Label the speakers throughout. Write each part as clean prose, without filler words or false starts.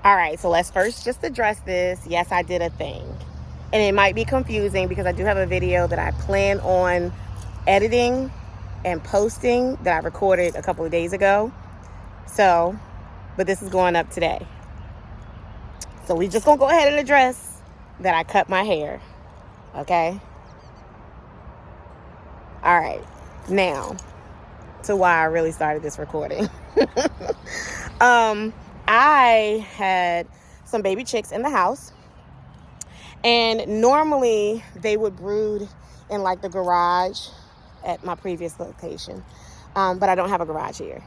Speaker 1: All right, so let's first just address this. Yes, I did a thing. And it might be confusing because I do have a video that I plan on editing and posting that I recorded a couple of days ago. So, but this is going up today. So we just gonna go ahead and address that I cut my hair. Okay? All right. Now, to why I really started this recording. I had some baby chicks in the house, and normally they would brood in like the garage at my previous location, but I don't have a garage here.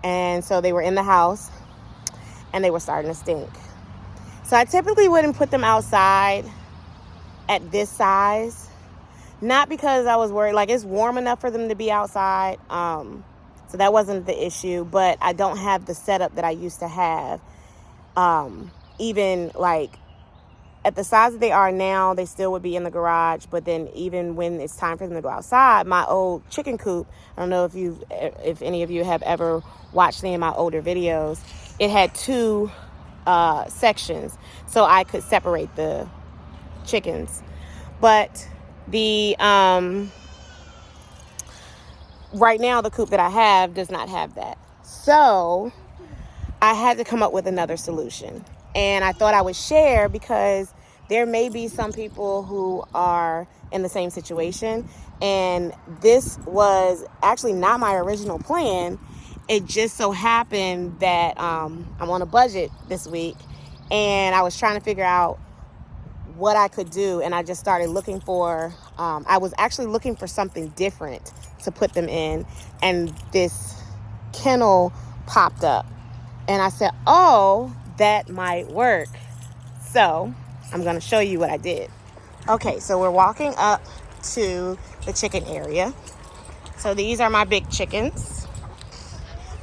Speaker 1: And so they were in the house and they were starting to stink. So I typically wouldn't put them outside at this size, not because I was worried, like it's warm enough for them to be outside. So that wasn't the issue, but I don't have the setup that I used to have. Even like at the size that they are now, they still would be in the garage. But then even when it's time for them to go outside, my old chicken coop, I don't know if any of you have ever watched any of my older videos, it had two sections so I could separate the chickens. But the right now, the coop that I have does not have that. So I had to come up with another solution. And I thought I would share because there may be some people who are in the same situation. And this was actually not my original plan. It just so happened that I'm on a budget this week. And I was trying to figure out what I could do. And I just started looking for, I was actually looking for something different to put them in, and this kennel popped up, and I said, oh, that might work. So I'm going to show you what I did. Okay, so we're walking up to the chicken area. So these are my big chickens,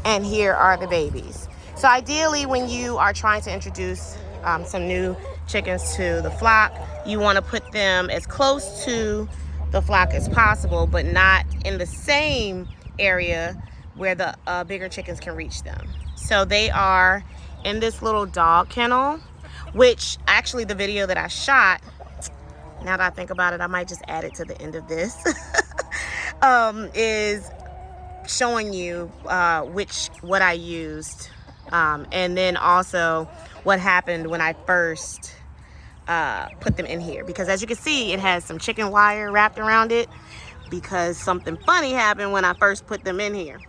Speaker 1: and here are the babies. So ideally, when you are trying to introduce some new chickens to the flock, you want to put them as close to the flock as possible, but not in the same area where the bigger chickens can reach them. So they are in this little dog kennel, which actually the video that I shot, now that I think about it, I might just add it to the end of this, is showing you what I used, and then also what happened when I first put them in here, because as you can see, it has some chicken wire wrapped around it because something funny happened when I first put them in here.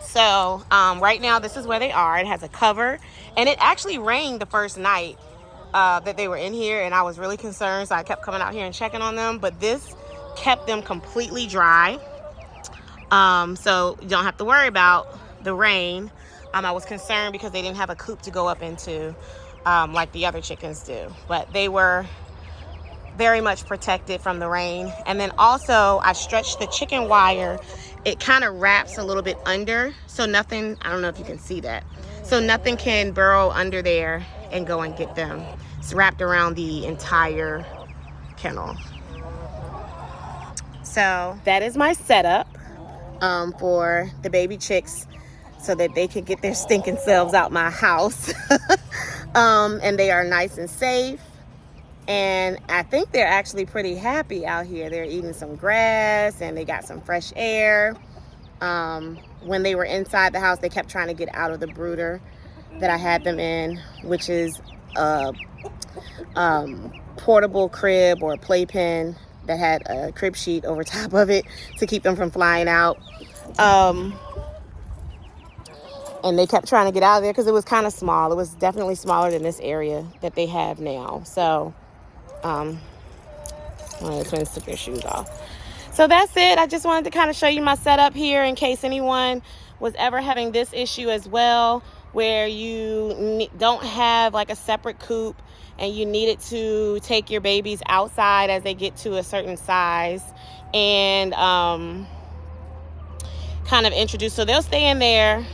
Speaker 1: So right now, this is where they are. It has a cover, and it actually rained the first night that they were in here, and I was really concerned, so I kept coming out here and checking on them, but this kept them completely dry, so you don't have to worry about the rain. I was concerned because they didn't have a coop to go up into like the other chickens do, but they were very much protected from the rain. And then also I stretched the chicken wire. It kind of wraps a little bit under, so nothing, I don't know if you can see that, so nothing can burrow under there and go and get them. It's wrapped around the entire kennel. So that is my setup for the baby chicks so that they can get their stinking selves out my house. And they are nice and safe. And I think they're actually pretty happy out here. They're eating some grass and they got some fresh air. When they were inside the house, they kept trying to get out of the brooder that I had them in, which is a portable crib or a playpen that had a crib sheet over top of it to keep them from flying out. And they kept trying to get out of there because it was kind of small. It was definitely smaller than this area that they have now. So, one of the twins took their shoes off. So that's it. I just wanted to kind of show you my setup here in case anyone was ever having this issue as well, where you don't have like a separate coop and you needed to take your babies outside as they get to a certain size and kind of introduce. So they'll stay in there.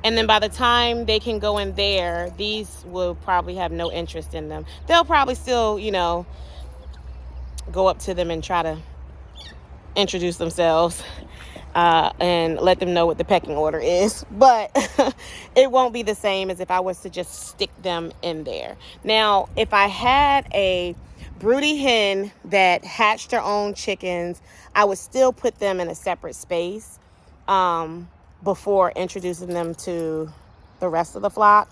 Speaker 1: And then by the time they can go in there, these will probably have no interest in them. They'll probably still, go up to them and try to introduce themselves. and let them know what the pecking order is. But it won't be the same as if I was to just stick them in there. Now, if I had a broody hen that hatched their own chickens, I would still put them in a separate space before introducing them to the rest of the flock.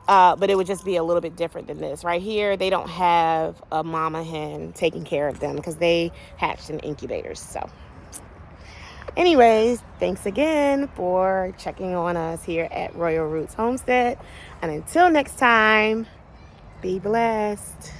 Speaker 1: But it would just be a little bit different than this. Right here, they don't have a mama hen taking care of them because they hatched in incubators. So anyways, thanks again for checking on us here at Royal Roots Homestead. And until next time, be blessed.